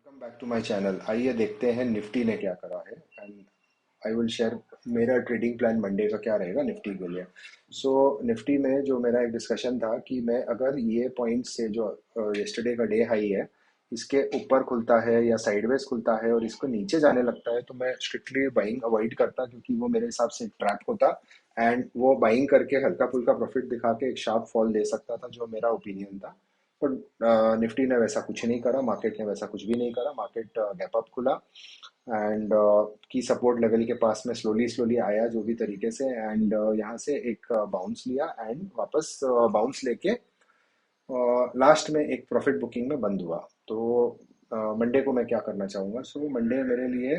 Welcome back to my channel. आइए देखते हैं निफ्टी ने क्या करा है एंड आई विल शेयर मेरा ट्रेडिंग प्लान मंडे का क्या रहेगा निफ्टी के लिए। सो निफ्टी में जो मेरा एक डिस्कशन था कि मैं अगर ये पॉइंट से जो यस्टरडे का डे हाई है इसके ऊपर खुलता है या साइडवेज खुलता है और इसको नीचे जाने लगता है तो मैं स्ट्रिक्टली बाइंग अवॉइड करता, क्योंकि वो मेरे हिसाब से ट्रैप होता एंड वो बाइंग करके हल्का फुल्का प्रॉफिट दिखा के एक शार्प फॉल दे सकता था, जो मेरा ओपिनियन था। पर निफ्टी ने वैसा कुछ नहीं करा, मार्केट ने वैसा कुछ भी नहीं करा। मार्केट गैप अप खुला एंड की सपोर्ट लेवल के पास में स्लोली स्लोली आया जो भी तरीके से, एंड यहाँ से एक बाउंस लिया एंड वापस बाउंस लेके लास्ट में एक प्रॉफिट बुकिंग में बंद हुआ। तो मंडे को मैं क्या करना चाहूँगा? सो मंडे मेरे लिए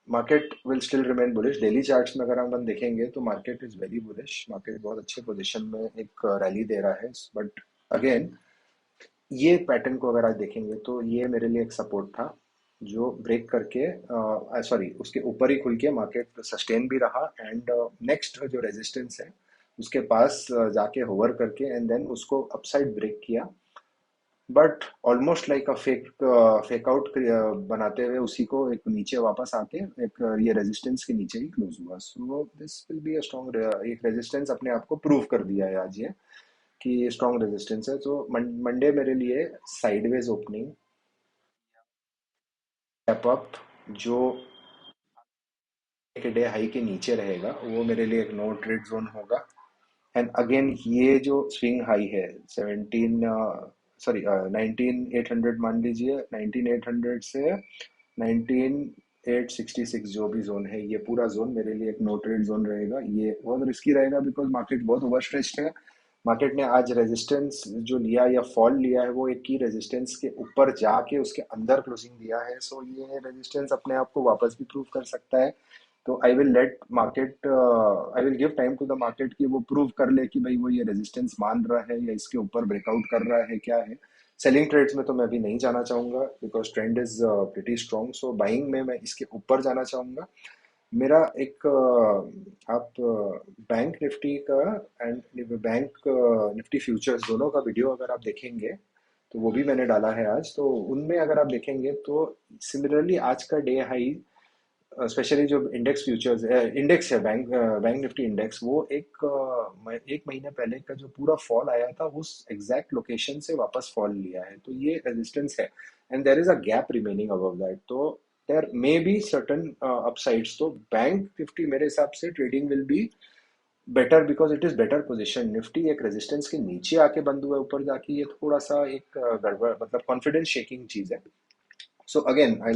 market will still remain bullish. Daily charts में अगर हम देखेंगे तो market is very bullish. Market बहुत अच्छे पोजीशन में एक रैली दे रहा है, बट अगेन ये पैटर्न को अगर आज देखेंगे तो ये मेरे लिए एक सपोर्ट था जो ब्रेक करके सॉरी उसके ऊपर ही खुल के मार्केट सस्टेन भी रहा एंड नेक्स्ट जो रेजिस्टेंस है उसके पास जाके होवर करके एंड देन उसको अपसाइड ब्रेक किया, but almost like a fake out बनाते हुए उसी को एक नीचे वापस आके एक ये रेजिस्टेंस के नीचे ही क्लोज हुआ। So this will be a strong, एक रेजिस्टेंस अपने आप को प्रूव कर दिया है आज ये कि ये स्ट्रॉन्ग रेजिस्टेंस है। तो मंडे मेरे लिए साइडवेज ओपनिंग गैप अप जो के डे हाई के नीचे रहेगा वो मेरे लिए एक नो ट्रेड जोन होगा। एंड अगेन ये जो स्विंग हाई है 17 सॉरी 19,800 मान लीजिए, 19,800 से 19,866 जो भी जोन है ये पूरा जोन मेरे लिए एक नो ट्रेड जोन रहेगा। ये बहुत रिस्की रहेगा बिकॉज मार्केट बहुत ओवर स्ट्रेच्ड है। मार्केट ने आज रेजिस्टेंस जो लिया या फॉल लिया है वो एक की रेजिस्टेंस के ऊपर जाके उसके अंदर क्लोजिंग दिया है। सो ये रेजिस्टेंस अपने आप को वापस भी प्रूव कर सकता है। तो I will let market, I will give time to the market कि वो प्रूव कर ले कि भाई वो ये रेजिस्टेंस मान रहा है या इसके ऊपर ब्रेकआउट कर रहा है क्या है। सेलिंग ट्रेड्स में तो मैं अभी नहीं जाना चाहूंगा because trend is pretty strong. So buying में मैं इसके ऊपर जाना चाहूंगा। मेरा एक आप बैंक निफ्टी का एंड बैंक निफ्टी फ्यूचर्स दोनों का वीडियो अगर आप देखेंगे तो वो भी मैंने डाला है आज। तो उनमें अगर आप देखेंगे तो सिमिलरली आज का डे हाई, स्पेशली जो इंडेक्स फ्यूचर्स इंडेक्स है बैंक निफ्टी इंडेक्स, वो एक महीने पहले का जो पूरा फॉल आया था उस एग्जैक्ट लोकेशन से वापस फॉल लिया है। तो ये रेजिस्टेंस है and there is a gap remaining above that. तो there may be certain upsides. तो बैंक निफ्टी मेरे हिसाब से trading will be better because it is better position. Nifty एक रेजिस्टेंस के नीचे आके बंद हुआ है, ऊपर जाके ये थोड़ा सा एक गड़बड़, मतलब कॉन्फिडेंस शेकिंग चीज है। So again I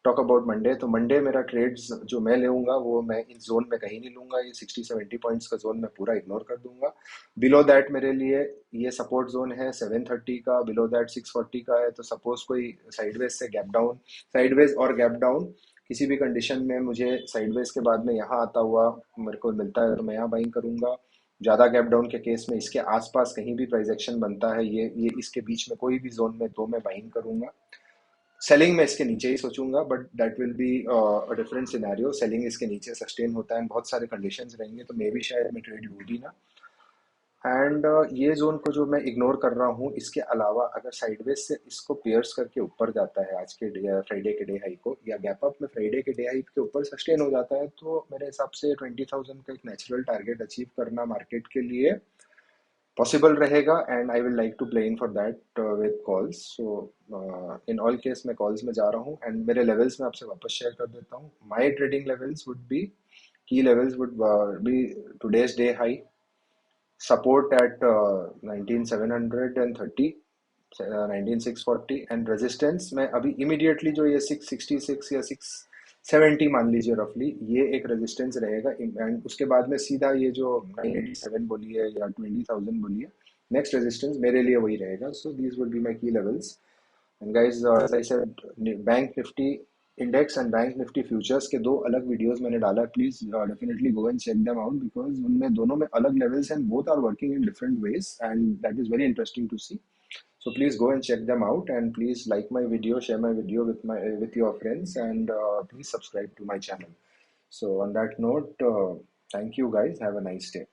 talk about Monday. तो मंडे मेरा ट्रेड्स जो मैं लूंगा वो मैं इस जोन में कहीं नहीं लूंगा। ये 60-70 पॉइंट्स का जोन मैं पूरा इग्नोर कर दूंगा। बिलो दैट मेरे लिए ये सपोर्ट जोन है 730 का, बिलो दैट 640 का है। तो सपोज कोई साइडवेज से गैप डाउन, साइडवेज और गैप डाउन किसी भी कंडीशन में मुझे साइडवेज के बाद में यहाँ आता हुआ मेरे को मिलता है तो मैं यहाँ बाइंग करूंगा। ज्यादा गैप डाउन के केस में इसके आसपास कहीं भी प्राइस एक्शन बनता है, ये इसके बीच में कोई भी जोन में तो मैं बाइंग करूंगा। सेलिंग में इसके नीचे ही सोचूंगा, but that will be a different scenario. Selling इसके नीचे सस्टेन होता है बहुत सारे कंडीशंस रहेंगे तो मे भी शायद मैं ट्रेड लूँ ही ना। एंड ये जोन को जो मैं इग्नोर कर रहा हूँ, इसके अलावा अगर साइडवेज से इसको पियर्स करके ऊपर जाता है आज के डे फ्राइडे के डे हाई को, या गैप अप में फ्राइडे के डे हाई के ऊपर सस्टेन हो जाता है, तो मेरे हिसाब से 20,000 का एक नेचुरल टारगेट अचीव करना मार्केट के लिए पॉसिबल रहेगा। And I will like to play in for that with calls. So in all case मैं कॉल्स में जा रहा हूँ एंड मेरे लेवल्स में आपसे वापस शेयर कर देता हूँ। My trading levels would be, key levels would be today's day high, support at 19,730, 19,640 and resistance में अभी इमीडिएटली जो ये 666 या 670 मान लीजिए रफली, ये एक रेजिस्टेंस रहेगा। एंड उसके बाद में सीधा ये जो 987 बोलिए या 20,000 बोलिए, नेक्स्ट रेजिस्टेंस मेरे लिए वही रहेगा। So these would be my key levels. And guys as I said, bank Nifty index and bank Nifty futures के दो अलग वीडियोस मैंने डाला है। Please definitely go and check them out because उनमें दोनों में अलग levels and both are working in different ways and that is very interesting to see. So please go and check them out and please like my video, share my video with your friends, and please subscribe to my channel. So on that note, thank you guys. Have a nice day.